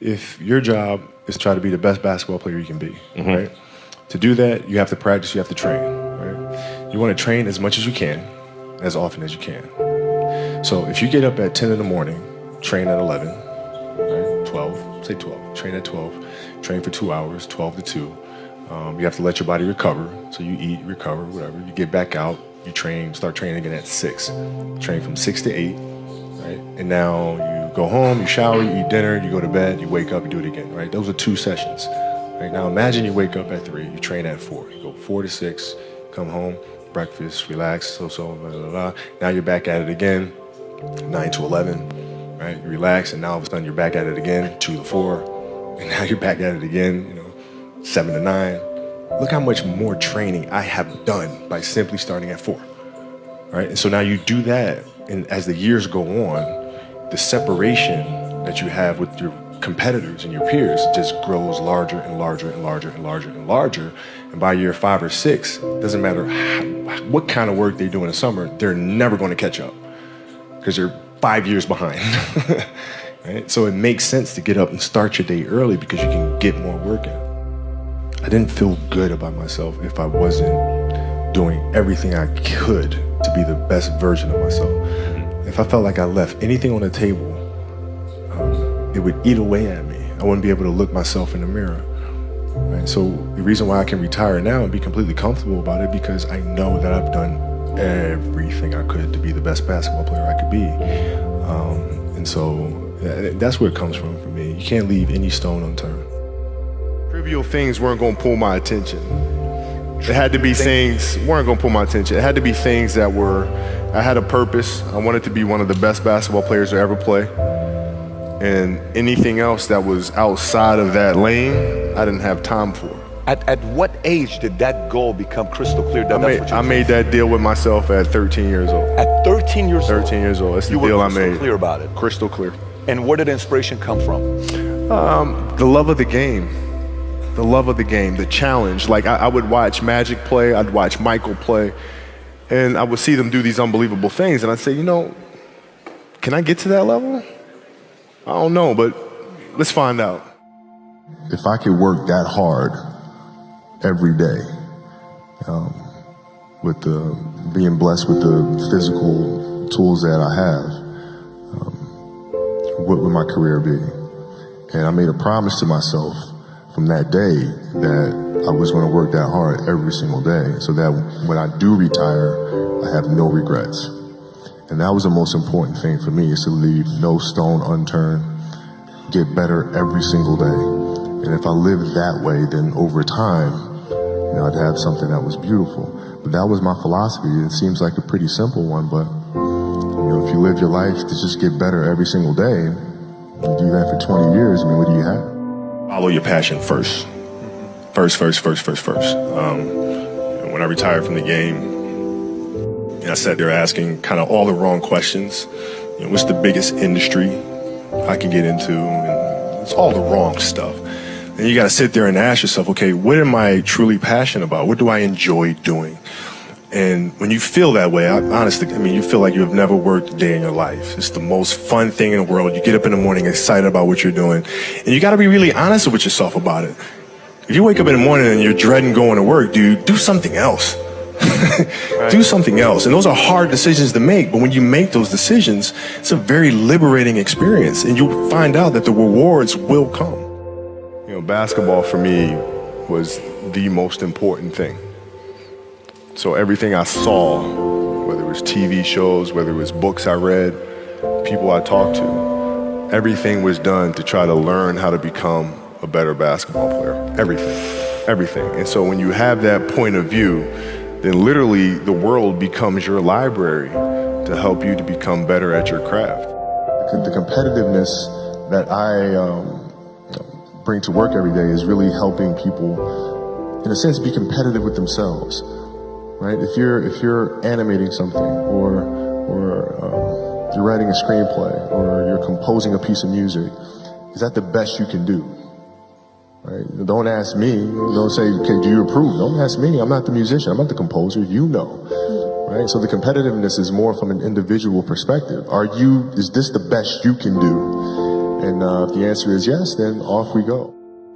if your job is to try to be the best basketball player you can be, right? To do that, you have to practice, you have to train, right? You want to train as much as you can, as often as you can. So if you get up at 10 in the morning, train at 11, right? 12, say 12, train at 12, train for 2 hours, 12 to 2. You have to let your body recover. So you eat, recover, whatever. You get back out, you train, start training again at 6. Train from 6 to 8, right? And now you go home, you shower, you eat dinner, you go to bed, you wake up, you do it again, right? Those are 2 sessions. Right? Now imagine you wake up at 3, you train at 4. You go 4 to 6, come home, breakfast, relax, blah, blah, blah. Now you're back at it again, 9 to 11, right? You relax, and now all of a sudden you're back at it again, 2 to 4, and now you're back at it again, 7 to 9. Look how much more training I have done by simply starting at 4, right? And so now you do that, and as the years go on, the separation that you have with your competitors and your peers just grows larger and larger and larger and larger and larger. And by year 5 or 6, doesn't matter what kind of work they do in the summer, they're never going to catch up because they're 5 years behind. Right? So it makes sense to get up and start your day early because you can get more work in. I didn't feel good about myself if I wasn't doing everything I could to be the best version of myself. If I felt like I left anything on the table, it would eat away at me. I wouldn't be able to look myself in the mirror. Right? So the reason why I can retire now and be completely comfortable about it because I know that I've done everything I could to be the best basketball player I could be. And so that's where it comes from for me. You can't leave any stone unturned. Trivial things weren't going to pull my attention. It had to be things weren't going to pull my attention. It had to be things that I had a purpose. I wanted to be one of the best basketball players to ever play. And anything else that was outside of that lane, I didn't have time for. At what age did that goal become crystal clear? I made that deal with myself at 13 years old. At 13 years old? 13 years old. That's the deal I made. You were crystal clear about it? Crystal clear. And where did inspiration come from? The love of the game. The love of the game, the challenge. Like I would watch Magic play, I'd watch Michael play, and I would see them do these unbelievable things, and I'd say, can I get to that level? I don't know, but let's find out. If I could work that hard every day, with being blessed with the physical tools that I have, what would my career be? And I made a promise to myself from that day that I was going to work that hard every single day so that when I do retire, I have no regrets. And that was the most important thing for me, is to leave no stone unturned, get better every single day. And if I lived that way, then over time, I'd have something that was beautiful. But that was my philosophy. It seems like a pretty simple one, but if you live your life to just get better every single day, you do that for 20 years, what do you have? Follow your passion first. First. When I retired from the game, I sat there asking kind of all the wrong questions. What's the biggest industry I can get into? And it's all the wrong stuff. And you got to sit there and ask yourself, okay, what am I truly passionate about? What do I enjoy doing? And when you feel that way, honestly, you feel like you have never worked a day in your life. It's the most fun thing in the world. You get up in the morning excited about what you're doing. And you got to be really honest with yourself about it. If you wake up in the morning and you're dreading going to work, dude, do something else. Right. Do something else. And those are hard decisions to make. But when you make those decisions, it's a very liberating experience. And you'll find out that the rewards will come. Basketball for me was the most important thing. So everything I saw, whether it was TV shows, whether it was books I read, people I talked to, everything was done to try to learn how to become a better basketball player. Everything. And so when you have that point of view, then literally the world becomes your library to help you to become better at your craft. The competitiveness that I bring to work every day is really helping people, in a sense, be competitive with themselves. Right? If you're animating something, or you're writing a screenplay, or you're composing a piece of music, is that the best you can do? Right? Don't ask me. Don't say, okay, do you approve? Don't ask me. I'm not the musician. I'm not the composer. You know. Right? So the competitiveness is more from an individual perspective. Is this the best you can do? And if the answer is yes, then off we go.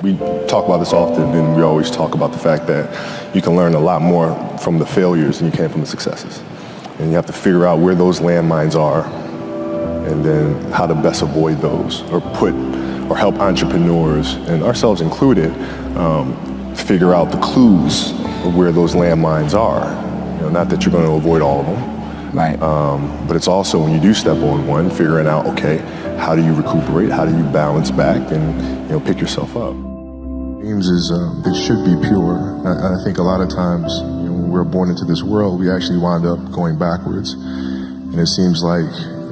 We talk about this often, and we always talk about the fact that you can learn a lot more from the failures than you can from the successes. And you have to figure out where those landmines are and then how to best avoid those, or help entrepreneurs, and ourselves included, figure out the clues of where those landmines are. You know, not that you're going to avoid all of them, Right. but it's also when you do step on one, figuring out, okay, how do you recuperate? How do you balance back and pick yourself up? Dreams it should be pure. I think a lot of times when we're born into this world, we actually wind up going backwards. And it seems like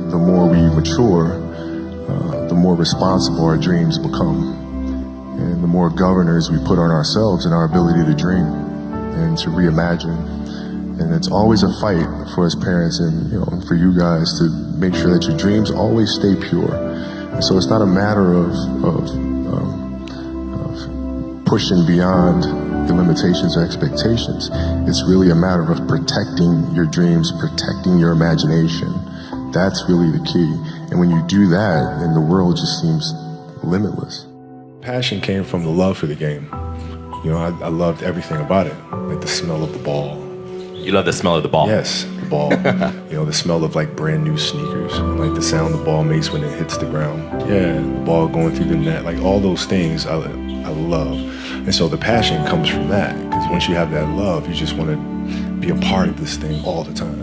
the more we mature, the more responsible our dreams become. And the more governors we put on ourselves and our ability to dream and to reimagine. And it's always a fight for us parents and for you guys to make sure that your dreams always stay pure. And so it's not a matter of pushing beyond the limitations or expectations. It's really a matter of protecting your dreams, protecting your imagination. That's really the key. And when you do that, then the world just seems limitless. Passion came from the love for the game. I loved everything about it, like the smell of the ball. You love the smell of the ball? Yes, the ball. The smell of like brand new sneakers, like the sound the ball makes when it hits the ground. Yeah, the ball going through the net, like all those things I love. And so the passion comes from that, because once you have that love, you just want to be a part of this thing all the time.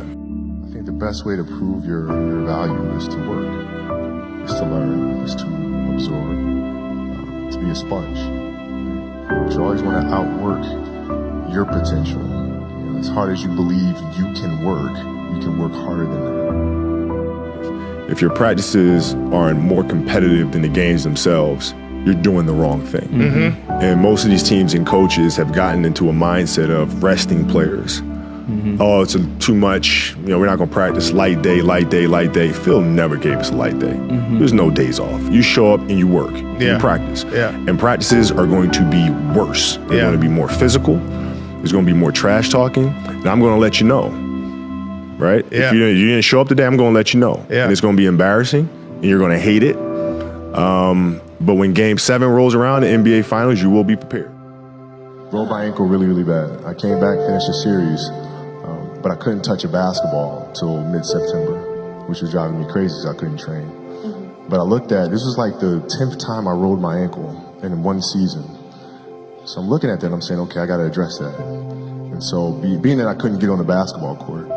I think the best way to prove your value is to work, is to learn, is to absorb, to be a sponge. You always want to outwork your potential. As hard as you believe you can work harder than that. If your practices aren't more competitive than the games themselves, you're doing the wrong thing. Mm-hmm. And most of these teams and coaches have gotten into a mindset of resting players. Mm-hmm. Oh, it's too much. We're not going to practice light day. Phil never gave us a light day. Mm-hmm. There's no days off. You show up and you work. Yeah. You practice. Yeah. And practices are going to be worse. They're going to be more physical. There's going to be more trash talking. And I'm going to let you know. Right? Yeah. If you didn't show up today, I'm going to let you know. Yeah. And it's going to be embarrassing. And you're going to hate it. But when Game 7 rolls around in NBA Finals, you will be prepared. Rolled my ankle really, really bad. I came back, finished the series, but I couldn't touch a basketball till mid-September, which was driving me crazy because I couldn't train. Mm-hmm. But I looked at, this was like the 10th time I rolled my ankle in one season. So I'm looking at that and I'm saying, okay, I got to address that. And so being that I couldn't get on the basketball court,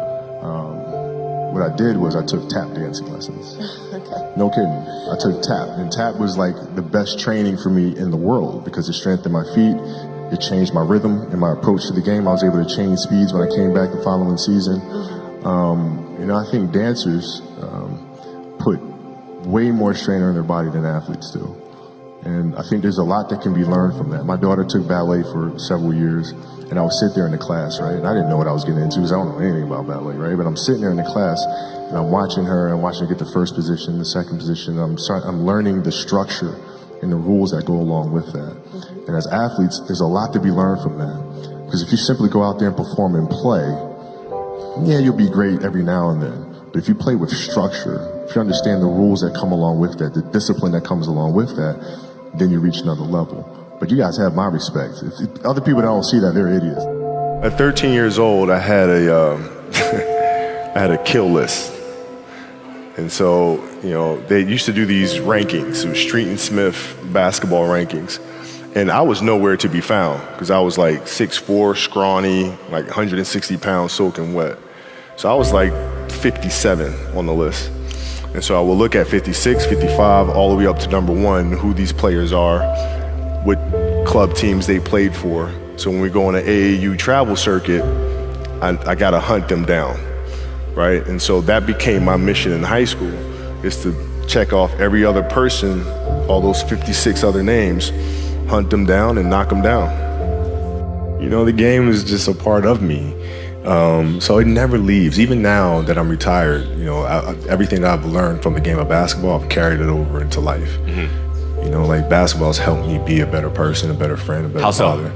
what I did was I took tap dancing lessons. Okay. No kidding. I took tap, and tap was like the best training for me in the world because it strengthened my feet. It changed my rhythm and my approach to the game. I was able to change speeds when I came back the following season. I think dancers put way more strain on their body than athletes do. And I think there's a lot that can be learned from that. My daughter took ballet for several years, and I would sit there in the class, right? And I didn't know what I was getting into because I don't know anything about ballet, right? But I'm sitting there in the class, and I'm watching her get the first position, the second position. I'm learning the structure and the rules that go along with that. And as athletes, there's a lot to be learned from that. Because if you simply go out there and perform and play, yeah, you'll be great every now and then. But if you play with structure, if you understand the rules that come along with that, the discipline that comes along with that, then you reach another level. But you guys have my respect. If other people that don't see that, they're idiots. At 13 years old, I had a kill list. And so, they used to do these rankings. It was Street and Smith basketball rankings. And I was nowhere to be found because I was like 6'4", scrawny, like 160 pounds soaking wet. So I was like 57 on the list. And so I will look at 56, 55, all the way up to number 1, who these players are, what club teams they played for. So when we go on an AAU travel circuit, I got to hunt them down, right? And so that became my mission in high school, is to check off every other person, all those 56 other names, hunt them down and knock them down. The game is just a part of me. So it never leaves. Even now that I'm retired, everything that I've learned from the game of basketball, I've carried it over into life. Mm-hmm. Like basketball's helped me be a better person, a better friend, a better father.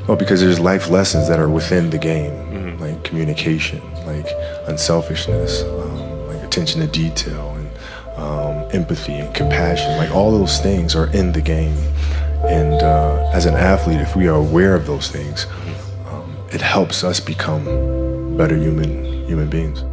Well, because there's life lessons that are within the game, like communication, like unselfishness, like attention to detail, and empathy and compassion. Like all those things are in the game. And as an athlete, if we are aware of those things, it helps us become better human beings.